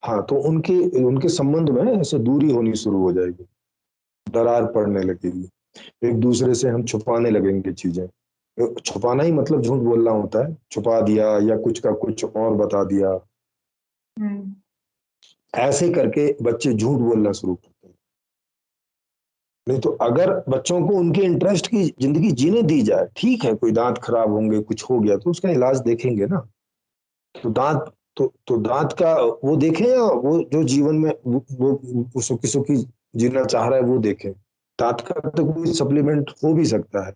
S2: हाँ तो उनके उनके संबंध में ऐसे दूरी होनी शुरू हो जाएगी, दरार पड़ने लगेगी। एक दूसरे से हम छुपाने लगेंगे चीजें। छुपाना ही मतलब झूठ बोलना होता है, छुपा दिया या कुछ का कुछ और बता दिया।
S1: हम्म।
S2: ऐसे करके बच्चे झूठ बोलना शुरू करते हैं। नहीं तो अगर बच्चों को उनके इंटरेस्ट की जिंदगी जीने दी जाए, ठीक है कोई दांत खराब होंगे, कुछ हो गया तो उसका इलाज देखेंगे ना। तो दांत, तो दांत का वो देखें, या वो जो जीवन में वो सुखी सुखी जीना चाह रहा है वो देखें। दांत का तो कोई सप्लीमेंट हो भी सकता है,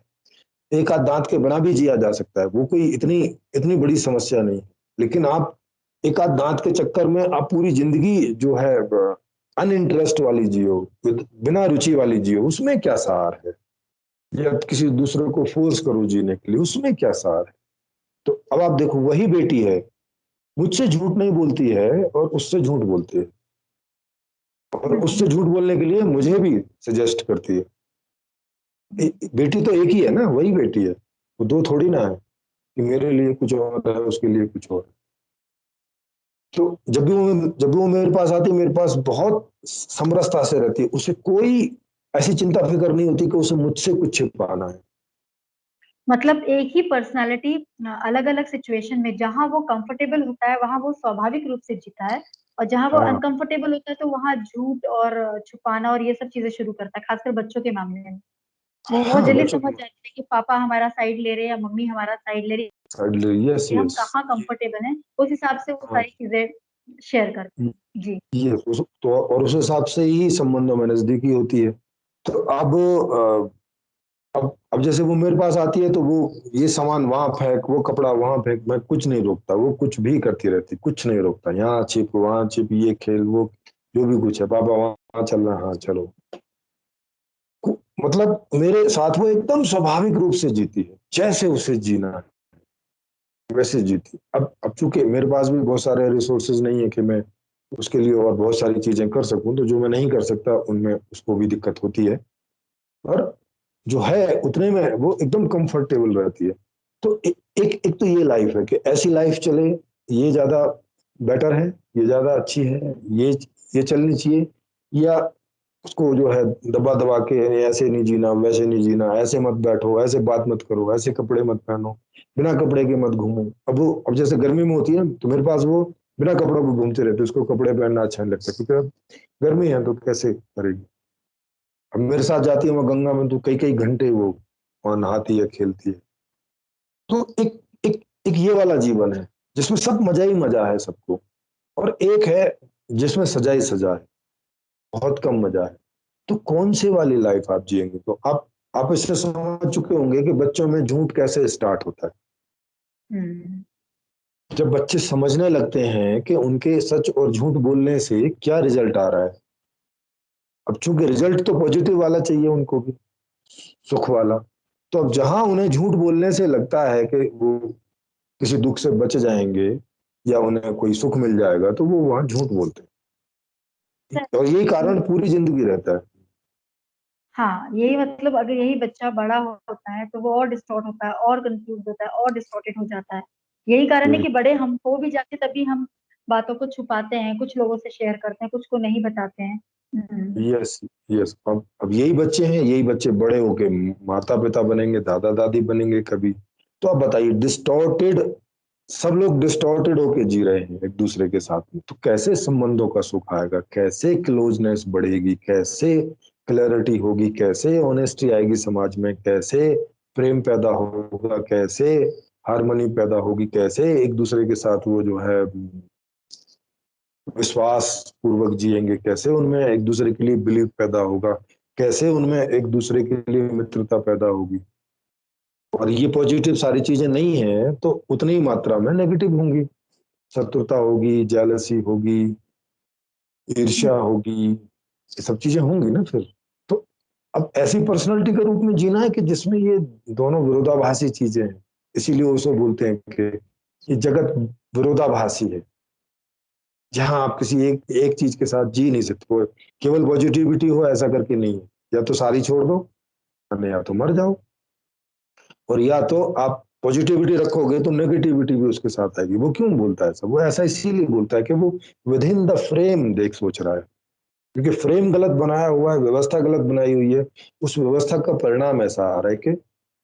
S2: एक आध दांत के बिना भी जिया जा सकता है, वो कोई इतनी इतनी बड़ी समस्या नहीं। लेकिन आप एक आध दांत के चक्कर में आप पूरी जिंदगी जो है अनइंटरेस्ट वाली जियो, बिना रुचि वाली जियो, उसमें क्या सार है? या किसी दूसरे को फोर्स करो जीने के लिए, उसमें क्या सार है? तो अब आप देखो, वही बेटी है, मुझसे झूठ नहीं बोलती है और उससे झूठ बोलती है, और उससे
S1: हम्म।
S2: झूठ बोलने के लिए मुझे भी सजेस्ट करती है। बेटी तो एक ही है ना, वही बेटी है, वो दो थोड़ी ना है कि मेरे लिए कुछ और है उसके लिए कुछ और है। तो जब भी वो मेरे पास आती है, मेरे पास बहुत समरसता से रहती है, उसे कोई ऐसी चिंता फिक्र नहीं होती कि उसे मुझसे कुछ छिपाना है।
S1: मतलब एक ही पर्सनालिटी अलग अलग सिचुएशन में जहां वो कंफर्टेबल होता है वहां वो स्वाभाविक रूप से जीता है, और जहां वो
S2: हाँ,
S1: अनकंफर्टेबल होता है तो वहां झूठ और छुपाना और ये सब चीजें शुरू करता है, खासकर बच्चों के मामले में। वो बहुत
S2: हाँ
S1: जल्दी
S2: बच्चों
S1: समझ
S2: की
S1: जाते हैं कि पापा हमारा साइड ले रहे हैं या मम्मी हमारा साइड ले रही
S2: साइड, यस
S1: है, हम
S2: यस।
S1: कहाँ कंफर्टेबल हैं, उस हिसाब से वो
S2: हाँ,
S1: सारी चीजें शेयर करते हैं। जी।
S2: ये तो और उस हिसाब से ही संबंधों में नजदीकी होती है। तो अब जैसे वो मेरे पास आती है तो वो ये सामान वहां फेंक, वो कपड़ा वहां फेंक, मैं कुछ नहीं रोकता, वो कुछ भी करती रहती, कुछ नहीं रोकता, यहाँ छिप वहां छिप, ये खेल वो, जो भी कुछ है, पापा वहां चल रहा है, हाँ चलो। मतलब मेरे साथ वो एकदम स्वाभाविक रूप से जीती है, जैसे उसे जीना है वैसे जीती। अब चूंकि मेरे पास भी बहुत सारे रिसोर्सेज नहीं है कि मैं उसके लिए और बहुत सारी चीजें कर सकूं, तो जो मैं नहीं कर सकता उनमें उसको भी दिक्कत होती है। और जो है उतने में वो एकदम कंफर्टेबल रहती है। तो एक तो ये लाइफ है कि ऐसी लाइफ चले, ये ज्यादा बेटर है, ये ज्यादा अच्छी है, ये चलनी चाहिए। या उसको जो है दबा दबा के ऐसे नहीं जीना, वैसे नहीं जीना, ऐसे मत बैठो, ऐसे बात मत करो, ऐसे कपड़े मत पहनो, बिना कपड़े के मत घूमो। अब जैसे गर्मी में होती है तो मेरे पास वो बिना कपड़ों के घूमते रहते, उसको कपड़े पहनना अच्छा नहीं लगता, क्योंकि अब गर्मी है तो कैसे करेगी। अब मेरे साथ जाती है वो गंगा में तो कई कई घंटे वो वहां नहाती है, खेलती है। तो एक ये वाला जीवन है जिसमें सब मजा ही मजा है सबको। और एक है जिसमें सजा ही सजा है, बहुत कम मजा है। तो कौन से वाली लाइफ आप जिएंगे? तो आप इससे समझ चुके होंगे कि बच्चों में झूठ कैसे स्टार्ट होता है।
S1: हम्म।
S2: जब बच्चे समझने लगते हैं कि उनके सच और झूठ बोलने से क्या रिजल्ट आ रहा है। अब चूंकि रिजल्ट तो पॉजिटिव वाला चाहिए उनको भी, सुख वाला। तो अब जहां उन्हें झूठ बोलने से लगता है कि वो किसी दुख से बच जाएंगे या उन्हें कोई सुख मिल जाएगा, तो वो वहां झूठ बोलते हैं, और यही कारण पूरी जिंदगी रहता है।
S1: हाँ, यही मतलब अगर यही बच्चा बड़ा होता है तो वो और डिस्टॉर्ट होता है और कंफ्यूज होता है और डिस्टॉर्टेड हो जाता है। यही कारण है कि बड़े हम हो भी जाते तभी हम बातों को छुपाते हैं, कुछ लोगों से शेयर करते हैं, कुछ को नहीं बताते हैं।
S2: Yes yes. अब यही बच्चे हैं, यही बच्चे बड़े होके माता पिता बनेंगे, दादा दादी बनेंगे कभी। तो आप बताइए, डिस्टॉर्टेड, सब लोग डिस्टॉर्टेड होके जी रहे हैं एक दूसरे के साथ में, तो कैसे संबंधों का सुख आएगा, कैसे क्लोजनेस बढ़ेगी, कैसे क्लैरिटी होगी, कैसे ऑनेस्टी आएगी समाज में, कैसे प्रेम पैदा होगा, कैसे हार्मनी पैदा होगी, कैसे एक दूसरे के साथ वो जो है विश्वास पूर्वक जिएंगे, कैसे उनमें एक दूसरे के लिए बिलीव पैदा होगा, कैसे उनमें एक दूसरे के लिए मित्रता पैदा होगी। और ये पॉजिटिव सारी चीजें नहीं है तो उतनी ही मात्रा में नेगेटिव होंगी, शत्रुता होगी, जेलसी होगी, ईर्ष्या होगी, ये सब चीजें होंगी ना फिर। तो अब ऐसी पर्सनालिटी के रूप में जीना है कि जिसमें ये दोनों विरोधाभासी चीजें हैं। इसीलिए उसको बोलते हैं कि ये जगत विरोधाभासी है। जहां आप किसी एक एक चीज के साथ जी नहीं सकते हो, केवल पॉजिटिविटी हो ऐसा करके नहीं है। या तो सारी छोड़ दो, या तो मर जाओ। और या तो आप पॉजिटिविटी रखोगे तो नेगेटिविटी भी उसके साथ आएगी। वो क्यों बोलता है सब? वो ऐसा इसीलिए बोलता है कि वो विद इन द फ्रेम देख सोच रहा है, क्योंकि फ्रेम गलत बनाया हुआ है, व्यवस्था गलत बनाई हुई है। उस व्यवस्था का परिणाम ऐसा आ रहा है कि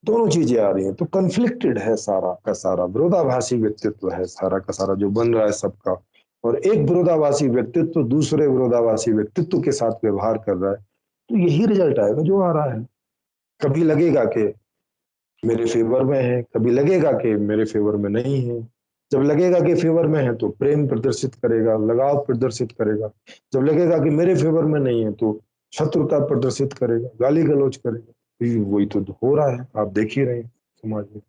S2: दोनों चीजें आ रही हैं, तो कन्फ्लिक्टेड है सारा का सारा, विरोधाभासी व्यक्तित्व है सारा का सारा जो बन रहा है सबका। और एक विरोधाभासी व्यक्तित्व दूसरे विरोधाभासी व्यक्तित्व के साथ व्यवहार कर रहा है, तो यही रिजल्ट आएगा जो आ रहा है। कभी लगेगा कि मेरे फेवर में है, कभी लगेगा कि मेरे फेवर में नहीं है। जब लगेगा कि फेवर में है तो प्रेम प्रदर्शित करेगा, लगाव प्रदर्शित करेगा। जब लगेगा कि मेरे फेवर में नहीं है तो शत्रुता प्रदर्शित करेगा, गाली गलौज करेगा। वही तो हो रहा है, आप देख ही रहे हैं समाज में।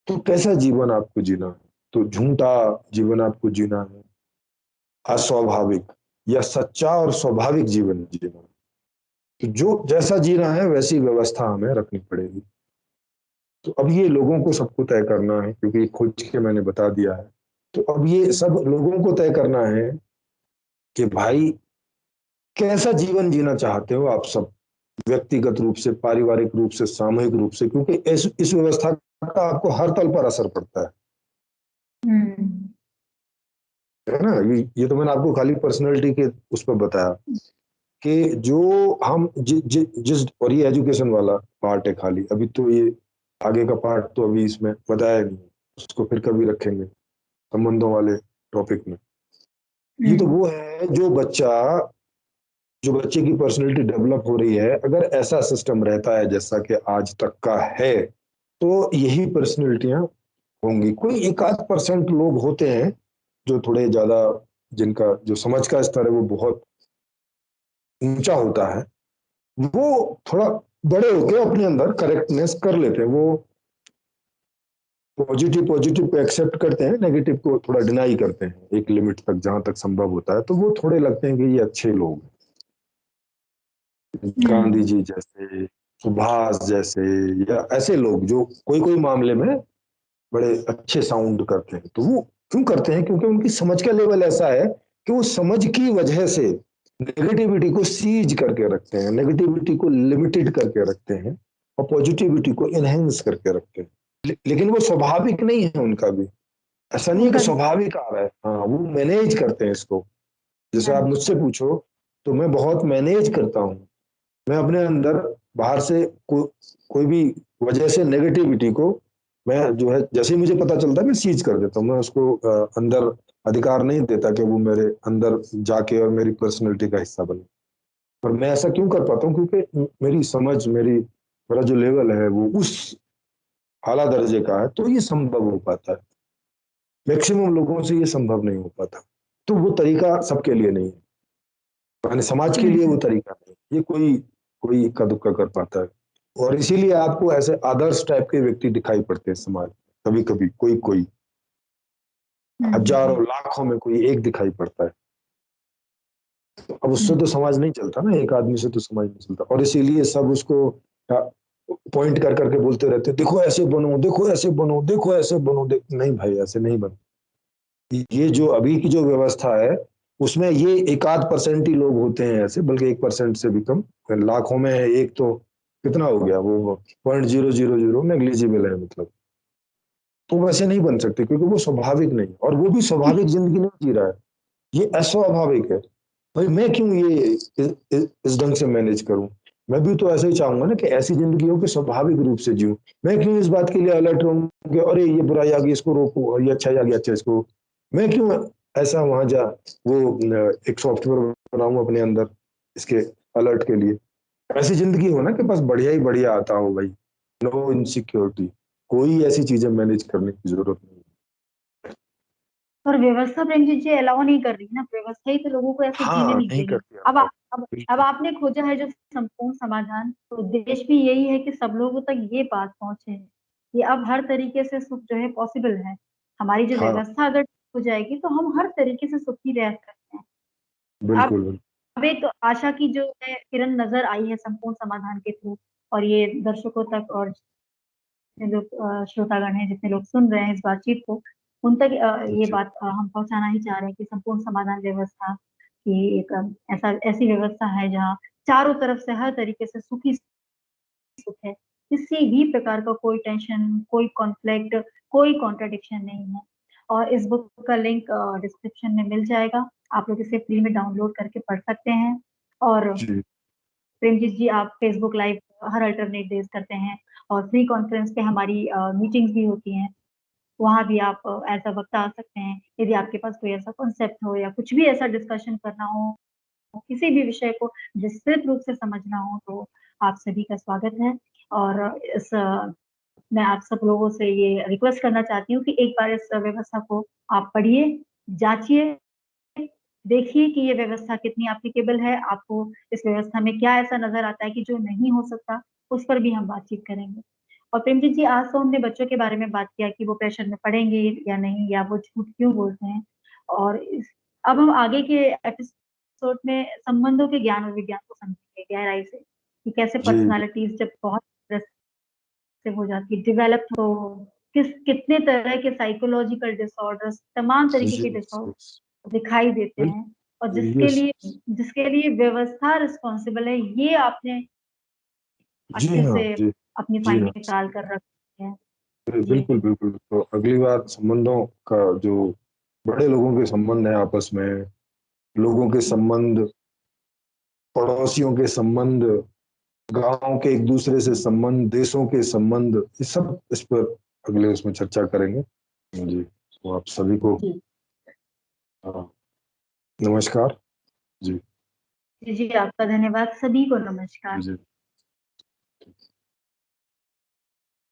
S2: तो कैसा जीवन आपको जीना है? तो झूठा जीवन आपको जीना है, अस्वाभाविक या सच्चा और स्वाभाविक जीवन जीना है। तो जो जैसा जीना है वैसी व्यवस्था हमें रखनी पड़ेगी। तो अब ये लोगों को सबको तय करना है, क्योंकि खोज के मैंने बता दिया है। तो अब ये सब लोगों को तय करना है कि भाई कैसा जीवन जीना चाहते हो आप सब, व्यक्तिगत रूप से, पारिवारिक रूप से, सामूहिक रूप से, क्योंकि इस व्यवस्था का आपको हर तल पर असर पड़ता है ना। ये तो मैंने आपको खाली पर्सनैलिटी के उस पर बताया कि जो हम जिस, और ये एजुकेशन वाला पार्ट है खाली। अभी तो ये आगे का पार्ट तो अभी इसमें बताया नहीं, उसको फिर कभी रखेंगे संबंधों वाले टॉपिक में। ये तो वो है जो बच्चे की पर्सनैलिटी डेवलप हो रही है। अगर ऐसा सिस्टम रहता है जैसा कि आज तक का है, तो यही पर्सनैलिटियां होंगी। कोई एक आध परसेंट लोग होते हैं जो थोड़े ज्यादा, जिनका जो समझ का स्तर है वो बहुत ऊंचा होता है, वो थोड़ा बड़े होके अपने अंदर करेक्टनेस कर लेते हैं। वो पॉजिटिव पॉजिटिव को एक्सेप्ट करते हैं, नेगेटिव को थोड़ा डिनाई करते हैं एक लिमिट तक, जहां तक संभव होता है। तो वो थोड़े लगते हैं कि ये अच्छे लोग, गांधी जी जैसे, सुभाष जैसे, या ऐसे लोग जो कोई कोई मामले में बड़े अच्छे साउंड करते हैं। तो वो क्यों करते हैं? क्योंकि उनकी समझ का लेवल ऐसा है कि वो समझ की वजह से नेगेटिविटी को सीज करके रखते हैं, नेगेटिविटी को लिमिटेड करके रखते हैं, और पॉजिटिविटी को इनहेंस करके रखते हैं। लेकिन वो स्वाभाविक नहीं है उनका भी। ऐसा नहीं है कि
S1: उनका
S2: स्वाभाविक आ रहा है, हाँ, वो मैनेज करते हैं इसको। जैसे आप मुझसे पूछो तो मैं बहुत मैनेज करता हूँ। मैं अपने अंदर बाहर से कोई भी वजह से नेगेटिविटी को, मैं जो है जैसे ही मुझे पता चलता है मैं सीज कर देता हूँ। मैं उसको अंदर अधिकार नहीं देता कि वो मेरे अंदर जाके और मेरी पर्सनैलिटी का हिस्सा बने। और मैं ऐसा क्यों कर पाता हूँ? क्योंकि मेरी समझ, मेरा जो लेवल है वो उस आला दर्जे का है, तो ये संभव हो पाता है। मैक्सिमम लोगों से ये संभव नहीं हो पाता। तो वो तरीका सबके लिए नहीं है, यानी समाज के लिए वो तरीका नहीं, ये कोई कोई इक्का दुक्का कर पाता है। और इसीलिए आपको ऐसे आदर्श टाइप के व्यक्ति दिखाई पड़ते हैं समाज में। कभी कभी कोई कोई, हजारों लाखों में कोई एक दिखाई पड़ता है। तो अब उससे तो समाज नहीं चलता ना, एक आदमी से तो समाज नहीं चलता। और इसीलिए सब उसको पॉइंट कर करके बोलते रहते हैं, देखो ऐसे बनो, देखो ऐसे बनो, देखो ऐसे बनो। नहीं भाई, ऐसे नहीं बनो। ये जो अभी की जो व्यवस्था है उसमें ये एक आध परसेंट ही लोग होते हैं ऐसे, बल्कि 1% से भी कम। लाखों में है एक तो कितना हो गया? वो 0.000 नेग्लिजिबल है मतलब। तो वैसे नहीं बन सकते, क्योंकि वो स्वाभाविक नहीं, और वो भी स्वाभाविक जिंदगी नहीं जी रहा है, ये अस्वाभाविक है। भाई मैं क्यों ये इस ढंग से मैनेज करूं? मैं भी तो ऐसा ही चाहूंगा ना कि ऐसी जिंदगी हो कि स्वाभाविक रूप से जीऊं। मैं क्यों इस बात के लिए अलर्ट रहूं कि अरे ये बुराई आ गई इसको रोको, और ये अच्छा आ गया अच्छा इसको। मैं क्यों ऐसा वहां जा वो एक सॉफ्टवेयर बनाऊं अपने अंदर इसके अलर्ट के लिए? ऐसी जिंदगी हो ना कि बस बढ़िया ही बढ़िया आता हो भाई, नो इनसिक्योरिटी, कोई ऐसी चीजें मैनेज करने की जरूरत नहीं।
S1: और व्यवस्था प्रेम जी अलाउ नहीं कर रही ना, व्यवस्था ही तो लोगों को ऐसे जीने
S2: हाँ,
S1: नहीं
S2: नहीं
S1: दे रही।
S2: करती
S1: अब
S2: अलाउ,
S1: अब
S2: बिल्कुल।
S1: आपने खोजा है जो संपूर्ण समाधान, तो उद्देश्य भी यही है कि सब लोगों तक ये बात पहुंचे कि अब हर तरीके से सुख जो है पॉसिबल है। हमारी जो
S2: हाँ,
S1: व्यवस्था अगर हो जाएगी तो हम हर तरीके से सुखी रह सकते हैं। अब
S2: बिल्कुल।
S1: अब एक आशा की जो है किरण नजर आई है संपूर्ण समाधान के थ्रू, और ये दर्शकों तक और जितने लोग श्रोतागण हैं, जितने लोग सुन रहे हैं इस बातचीत को, उन तक ये
S2: जी
S1: बात हम पहुंचाना ही चाह रहे हैं कि संपूर्ण समाधान व्यवस्था की एक ऐसा ऐसी व्यवस्था है जहाँ चारों तरफ से हर तरीके से सुखी सुख है, किसी भी प्रकार का कोई टेंशन, कोई कॉन्फ्लिक्ट, कोई कॉन्ट्रडिक्शन नहीं है। और इस बुक का लिंक डिस्क्रिप्शन में मिल जाएगा, आप लोग इसे फ्री में डाउनलोड करके पढ़ सकते हैं। और
S2: जी
S1: प्रेमजीत जी, आप फेसबुक लाइव हर अल्टरनेट डेज करते हैं और फ्री कॉन्फ्रेंस पे हमारी मीटिंग्स भी होती हैं, वहाँ भी आप एज अ वक्ता आ सकते हैं। यदि आपके पास कोई ऐसा कॉन्सेप्ट हो या कुछ भी ऐसा डिस्कशन करना हो, किसी भी विषय को विस्तृत रूप से समझना हो, तो आप सभी का स्वागत है। और मैं आप सब लोगों से ये रिक्वेस्ट करना चाहती हूँ कि एक बार इस व्यवस्था को आप पढ़िए, जांचिए, देखिए कि ये व्यवस्था कितनी एप्लीकेबल है, आपको इस व्यवस्था में क्या ऐसा नजर आता है कि जो नहीं हो सकता, उस पर भी हम बातचीत करेंगे। और प्रेमजीत जी, आज तो हमने बच्चों के बारे में बात किया कि वो प्रेशर में पढ़ेंगे या नहीं, या वो झूठ क्यों बोलते हैं। और अब हम आगे के एपिसोड में संबंधों के ज्ञान और विज्ञान को समझेंगे गहराई से, कि कैसे
S2: जी
S1: पर्सनालिटीज जब बहुत से हो जाती है डेवलप, तो कितने तरह के साइकोलॉजिकल डिसऑर्डर्स, तमाम
S2: जी
S1: तरीके
S2: जी
S1: के डिसऑर्डर दिखाई देते हैं। और
S2: ये
S1: जिसके लिए व्यवस्था रिस्पॉन्सिबल है, ये आपने
S2: जी
S1: अच्छे
S2: हाँ
S1: से
S2: जी
S1: अपनी
S2: जी
S1: फाइंड
S2: हाँ
S1: निकाल कर रखी है। जी
S2: बिल्कुल बिल्कुल। तो अगली बार संबंधों का जो बड़े लोगों के संबंध है आपस में, लोगों के संबंध, पड़ोसियों के संबंध, गांव के एक दूसरे से संबंध, देशों के संबंध, ये सब इस पर अगले उसमें चर्चा करेंगे। जी तो आप सभी को
S1: जी
S2: हाँ, नमस्कार। जी
S1: जी जी, आपका धन्यवाद, सभी को नमस्कार।
S2: जी।